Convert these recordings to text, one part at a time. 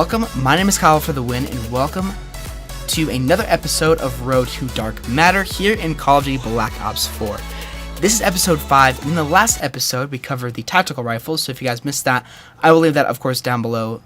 welcome. My name is Kyle for the win, and welcome to another episode of Road to Dark Matter here in Call of Duty Black Ops 4. This is episode 5. In the last episode, we covered the tactical rifles, so if you guys missed that, I will leave that, of course, down below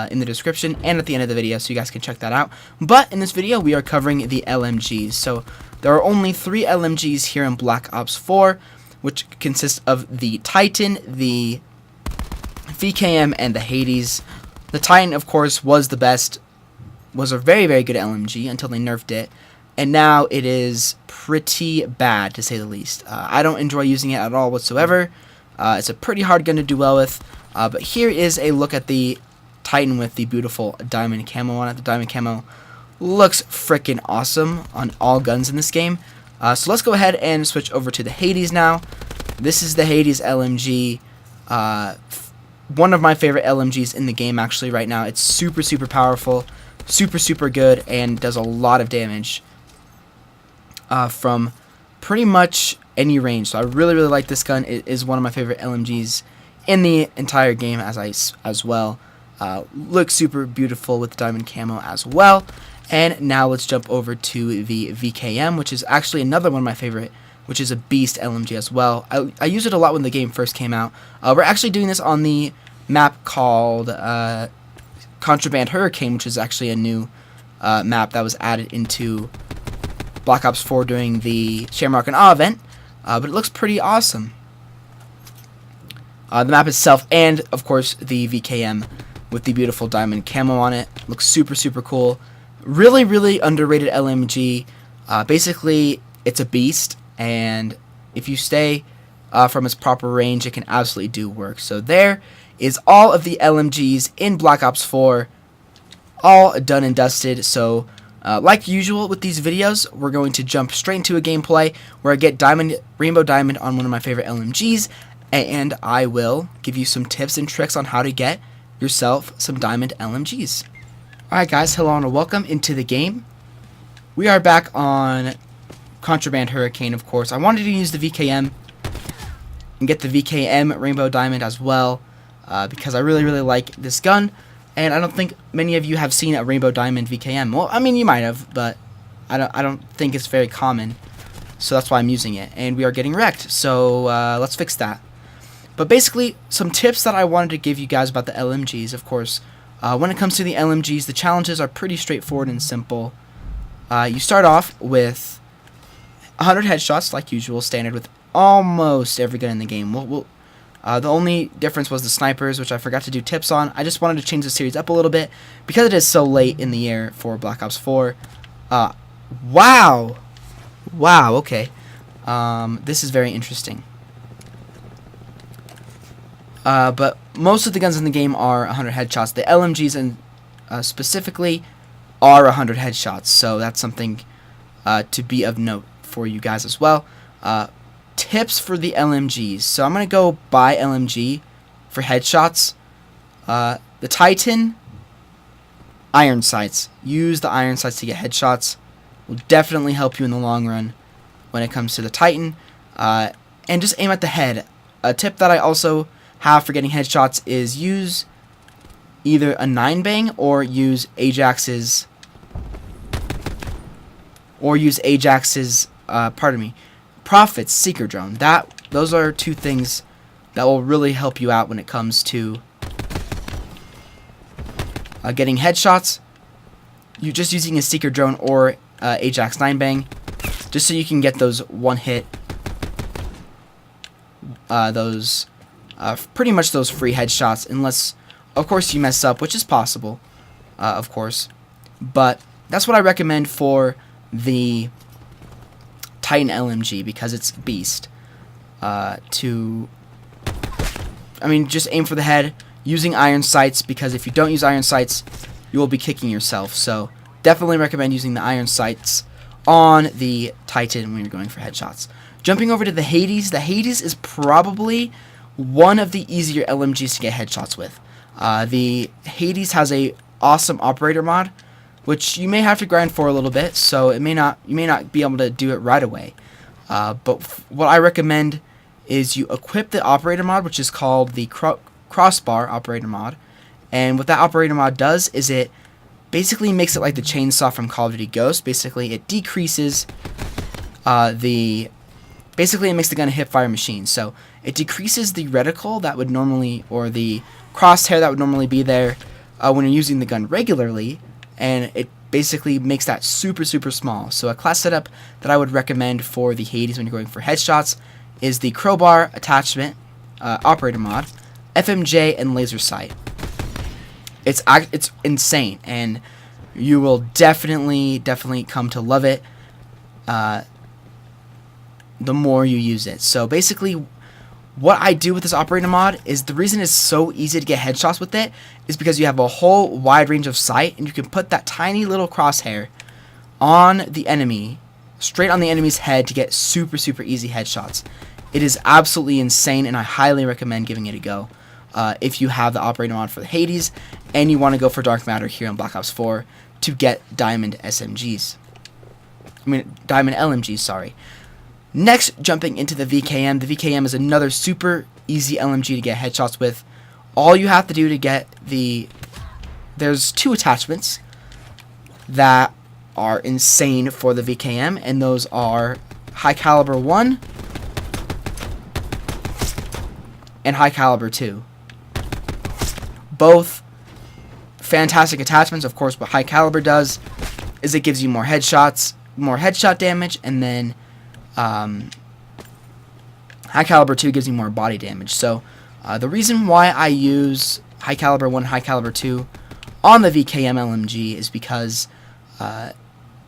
in the description and at the end of the video, so you guys can check that out. But in this video, we are covering the LMGs. So there are only 3 LMGs here in Black Ops 4, which consists of the Titan, the VKM, and the Hades. The Titan, of course, was the best, was a very, very good LMG until they nerfed it, and now it is pretty bad, to say the least. I don't enjoy using it at all whatsoever. It's a pretty hard gun to do well with, but here is a look at the Titan with the beautiful diamond camo on it. The diamond camo looks freaking awesome on all guns in this game. So let's go ahead and switch over to the Hades now. This is the Hades LMG. One of my favorite LMGs in the game actually right now. It's super, super powerful, super good, and does a lot of damage from pretty much any range. So I really like this gun. It is one of my favorite LMGs in the entire game as well. Looks super beautiful with the diamond camo as well. And now let's jump over to the VKM, which is actually another one of my favorite, which is a beast LMG as well. I used it a lot when the game first came out. We're actually doing this on the map called Contraband Hurricane, which is actually a new map that was added into Black Ops 4 during the Shamrock and Awe event. But it looks pretty awesome. The map itself, and of course the VKM with the beautiful diamond camo on it, looks super cool. Really underrated LMG. Basically, it's a beast, and if you stay from its proper range, it can absolutely do work. So there is all of the LMGs in Black Ops 4, all done and dusted. So like usual with these videos, we're going to jump straight into a gameplay where I get Rainbow Diamond on one of my favorite LMGs, and I will give you some tips and tricks on how to get yourself some Diamond LMGs. Alright guys, hello and welcome into the game. We are back on Contraband Hurricane, of course. I wanted to use the VKM and get the VKM Rainbow Diamond as well, because I really like this gun, and I don't think many of you have seen a Rainbow Diamond VKM. Well, I mean, you might have, but I don't think it's very common, so that's why I'm using it, and we are getting wrecked, so let's fix that. But basically, some tips that I wanted to give you guys about the LMGs, of course. When it comes to the LMGs, the challenges are pretty straightforward and simple. You start off with 100 headshots, like usual, standard with almost every gun in the game. The only difference was the snipers, which I forgot to do tips on. I just wanted to change the series up a little bit because it is so late in the year for Black Ops 4. Wow, okay. This is very interesting. But most of the guns in the game are 100 headshots. The LMGs and specifically are 100 headshots, so that's something to be of note for you guys as well. Tips for the LMGs. So I'm going to go buy LMG for headshots. The Titan, iron sights. Use the iron sights to get headshots. Will definitely help you in the long run when it comes to the Titan. And just aim at the head. A tip that I also have for getting headshots is use either a 9-bang or use Ajax's Prophet's Seeker Drone. Those are 2 things that will really help you out when it comes to getting headshots. You just using a Seeker Drone or Ajax 9-bang, just so you can get those one-hit, pretty much those free headshots, unless, of course, you mess up, which is possible, of course. But that's what I recommend for the Titan LMG, because it's beast. Just aim for the head, using iron sights, because if you don't use iron sights, you will be kicking yourself. So definitely recommend using the iron sights on the Titan when you're going for headshots. Jumping over to the Hades is probably one of the easier LMGs to get headshots with. The Hades has a awesome operator mod, which you may have to grind for a little bit, so you may not be able to do it right away. But what I recommend is you equip the operator mod, which is called the crossbar operator mod, And what that operator mod does is it basically makes it like the chainsaw from Call of Duty Ghost. Basically, it decreases basically it makes the gun a hip-fire machine. So it decreases the reticle that would normally, or the crosshair that would normally be there when you're using the gun regularly, and it basically makes that super, super small. So a class setup that I would recommend for the Hades when you're going for headshots is the crowbar attachment operator mod, FMJ, and laser sight. It's insane, and you will definitely come to love it the more you use it. So basically, what I do with this operator mod is, the reason it's so easy to get headshots with it is because you have a whole wide range of sight, and you can put that tiny little crosshair on the enemy, straight on the enemy's head, to get super, super easy headshots. It is absolutely insane, and I highly recommend giving it a go if you have the operator mod for the Hades and you want to go for Dark Matter here on Black Ops 4 to get Diamond SMGs. Diamond LMGs, sorry. Next, jumping into the VKM. The VKM is another super easy LMG to get headshots with. All you have to do to get there's two attachments that are insane for the VKM, and those are High Caliber 1 and High Caliber 2. Both fantastic attachments. Of course, what High Caliber does is it gives you more headshots, more headshot damage, and then High Caliber 2 gives you more body damage. So the reason why I use High Caliber 1 and High Caliber 2 on the VKM LMG is because it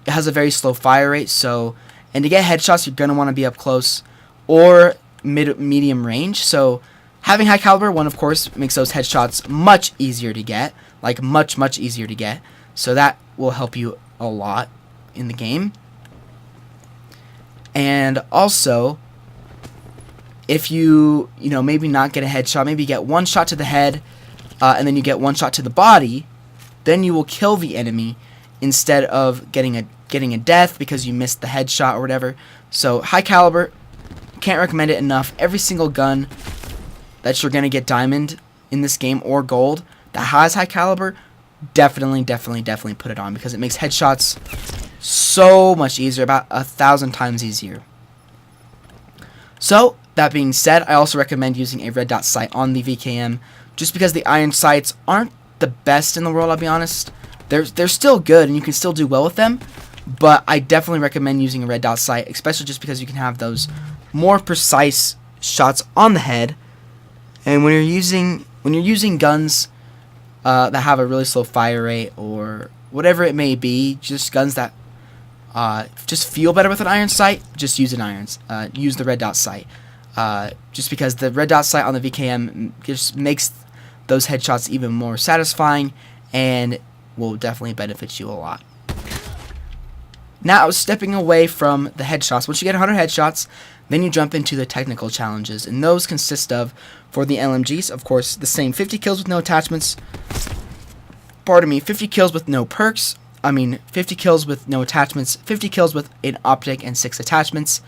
has a very slow fire rate. So, and to get headshots, you're going to want to be up close or medium range. So having High Caliber 1, of course, makes those headshots much easier to get, like much easier to get. So that will help you a lot in the game. And also, if you maybe not get a headshot, maybe you get one shot to the head, and then you get one shot to the body, then you will kill the enemy instead of getting a death because you missed the headshot or whatever. So High Caliber, can't recommend it enough. Every single gun that you're gonna get diamond in this game, or gold, that has High Caliber, definitely put it on, because it makes headshots so much easier, about 1,000 times easier. So that being said, I also recommend using a red dot sight on the VKM, just because the iron sights aren't the best in the world. I'll be honest, they're still good and you can still do well with them, but I definitely recommend using a red dot sight, especially just because you can have those more precise shots on the head. And when you're using guns that have a really slow fire rate, or whatever it may be, just guns that just feel better with an iron sight, just use use the red dot sight. Just because the red dot sight on the VKM just makes those headshots even more satisfying and will definitely benefit you a lot. Now, stepping away from the headshots, once you get 100 headshots, then you jump into the technical challenges, and those consist of, for the LMGs, of course, the same 50 kills with no attachments, 50 kills with no perks, 50 kills with no attachments, 50 kills with an optic and 6 attachments,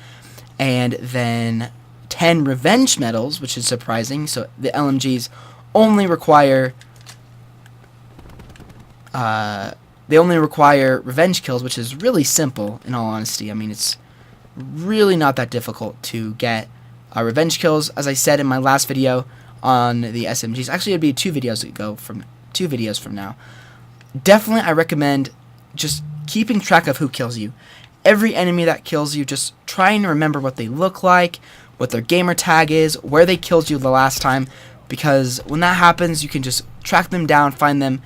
and then 10 revenge medals, which is surprising. So the LMGs only require revenge kills, which is really simple, in all honesty. It's really not that difficult to get revenge kills. As I said in my last video on the SMGs, actually it'd be two videos from now. Definitely I recommend just keeping track of who kills you. Every enemy that kills you, just trying to remember what they look like, what their gamer tag is, where they killed you the last time, because when that happens, you can just track them down, find them,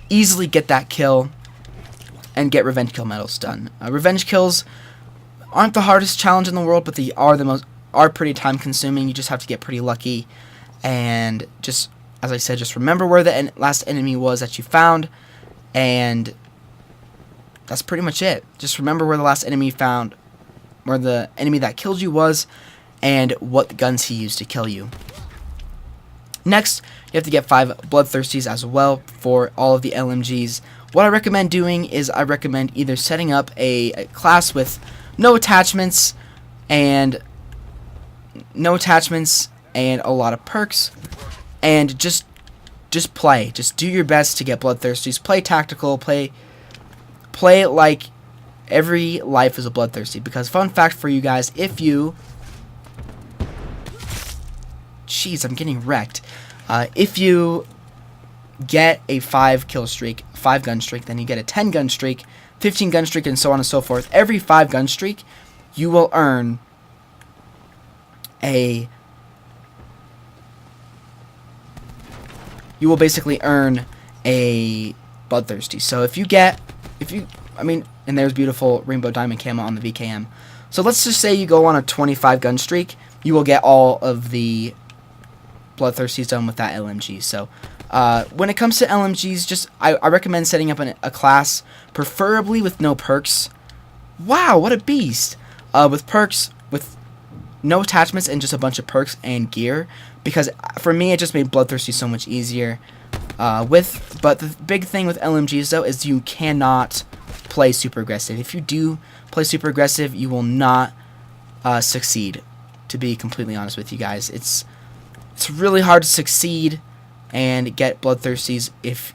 easily get that kill, and get revenge kill medals done. Revenge kills aren't the hardest challenge in the world, but they are pretty time consuming. You just have to get pretty lucky, and just, as I said, just remember where the last enemy was that you found, and that's pretty much it. Just remember where the last enemy where the enemy that killed you was, and what guns he used to kill you. Next, you have to get 5 Bloodthirsties as well for all of the LMGs. What I recommend doing is I recommend either setting up a class with no attachments and a lot of perks, and just just play. Just do your best to get bloodthirsties. Play tactical. Play like every life is a bloodthirsty. Because fun fact for you guys, if you... Jeez, I'm getting wrecked. If you get a 5 kill streak, 5 gun streak, then you get a 10 gun streak, 15 gun streak, and so on and so forth. Every 5 gun streak, you will earn a... You will basically earn a bloodthirsty. So and there's beautiful rainbow diamond camo on the VKM. So let's just say you go on a 25 gun streak, you will get all of the bloodthirsties done with that LMG. So when it comes to LMGs, I recommend setting up a class, preferably with no perks. Wow, what a beast! With perks, with no attachments and just a bunch of perks and gear, because for me it just made bloodthirsty so much easier. But the big thing with LMGs though is you cannot play super aggressive. If you do play super aggressive, you will not succeed. To be completely honest with you guys, it's really hard to succeed and get bloodthirsties if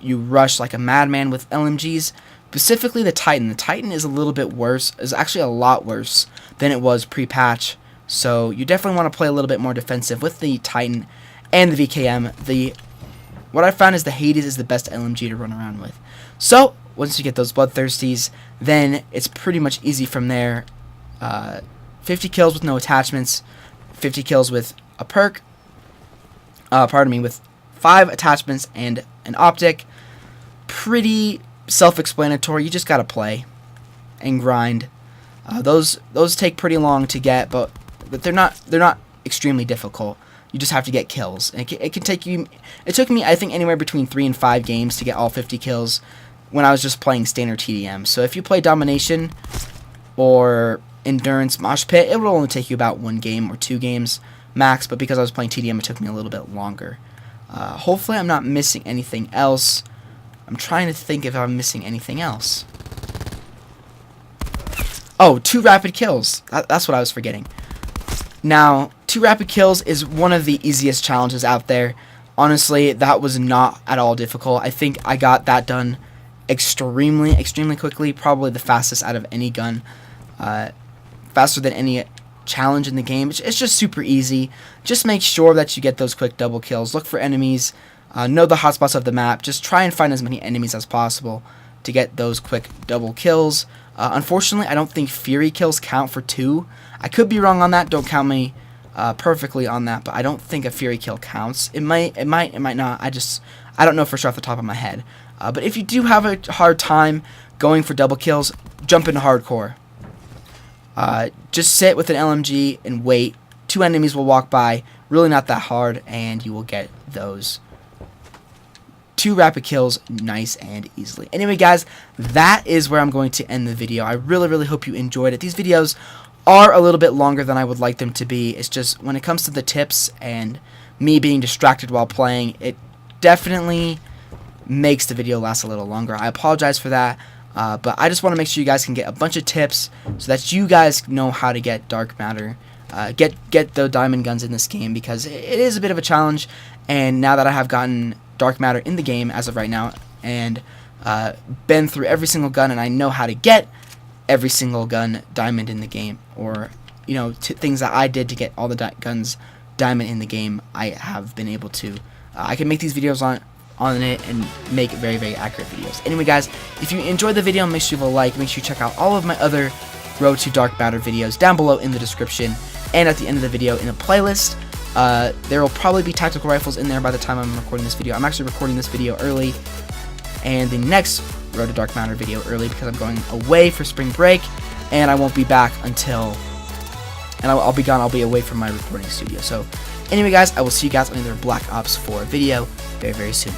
you rush like a madman with LMGs. Specifically the Titan. The Titan is a little bit worse. Is actually a lot worse than it was pre-patch. So you definitely want to play a little bit more defensive with the Titan and the VKM. What I found is the Hades is the best LMG to run around with. So once you get those bloodthirsties, then it's pretty much easy from there. 50 kills with no attachments, 50 kills with a perk. With 5 attachments and an optic. Pretty self-explanatory. You just gotta play and grind. Those take pretty long to get, but they're not extremely difficult. You just have to get kills. And it can take you. It took me, I think, anywhere between 3 and 5 games to get all 50 kills when I was just playing standard TDM. So if you play domination or endurance mosh pit, it will only take you about 1 game or 2 games max. But because I was playing TDM, it took me a little bit longer. Hopefully, I'm not missing anything else. I'm trying to think if I'm missing anything else. Oh, 2 rapid kills. That's what I was forgetting. Now, 2 rapid kills is one of the easiest challenges out there. Honestly, that was not at all difficult. I think I got that done extremely quickly. Probably the fastest out of any gun. Faster than any challenge in the game. It's just super easy. Just make sure that you get those quick double kills. Look for enemies. Know the hotspots of the map. Just try and find as many enemies as possible to get those quick double kills. Unfortunately, I don't think Fury kills count for 2. I could be wrong on that. Don't count me perfectly on that, but I don't think a Fury kill counts. It might not. I don't know for sure off the top of my head. But if you do have a hard time going for double kills, jump into hardcore. Just sit with an LMG and wait. 2 enemies will walk by. Really not that hard, and you will get those 2 rapid kills nice and easily. Anyway, guys, that is where I'm going to end the video. I really hope you enjoyed it. These videos are a little bit longer than I would like them to be. It's just when it comes to the tips and me being distracted while playing, it definitely makes the video last a little longer. I apologize for that. But I just want to make sure you guys can get a bunch of tips so that you guys know how to get dark matter, get the diamond guns in this game, because it is a bit of a challenge. And now that I have gotten dark matter in the game as of right now and been through every single gun, and I know how to get every single gun diamond in the game, or things that I did to get all the guns diamond in the game, I have been able to. I can make these videos on it and make very accurate videos. Anyway, guys, if you enjoyed the video, make sure you leave a like. Make sure you check out all of my other Road to Dark Matter videos down below in the description and at the end of the video in a playlist. There will probably be tactical rifles in there by the time I'm recording this video. I'm actually recording this video early, and the next Road to Dark Matter video early because I'm going away for spring break, and I won't be back until, and I'll be gone. I'll be away from my recording studio. So anyway, guys, I will see you guys on another Black Ops 4 video very soon.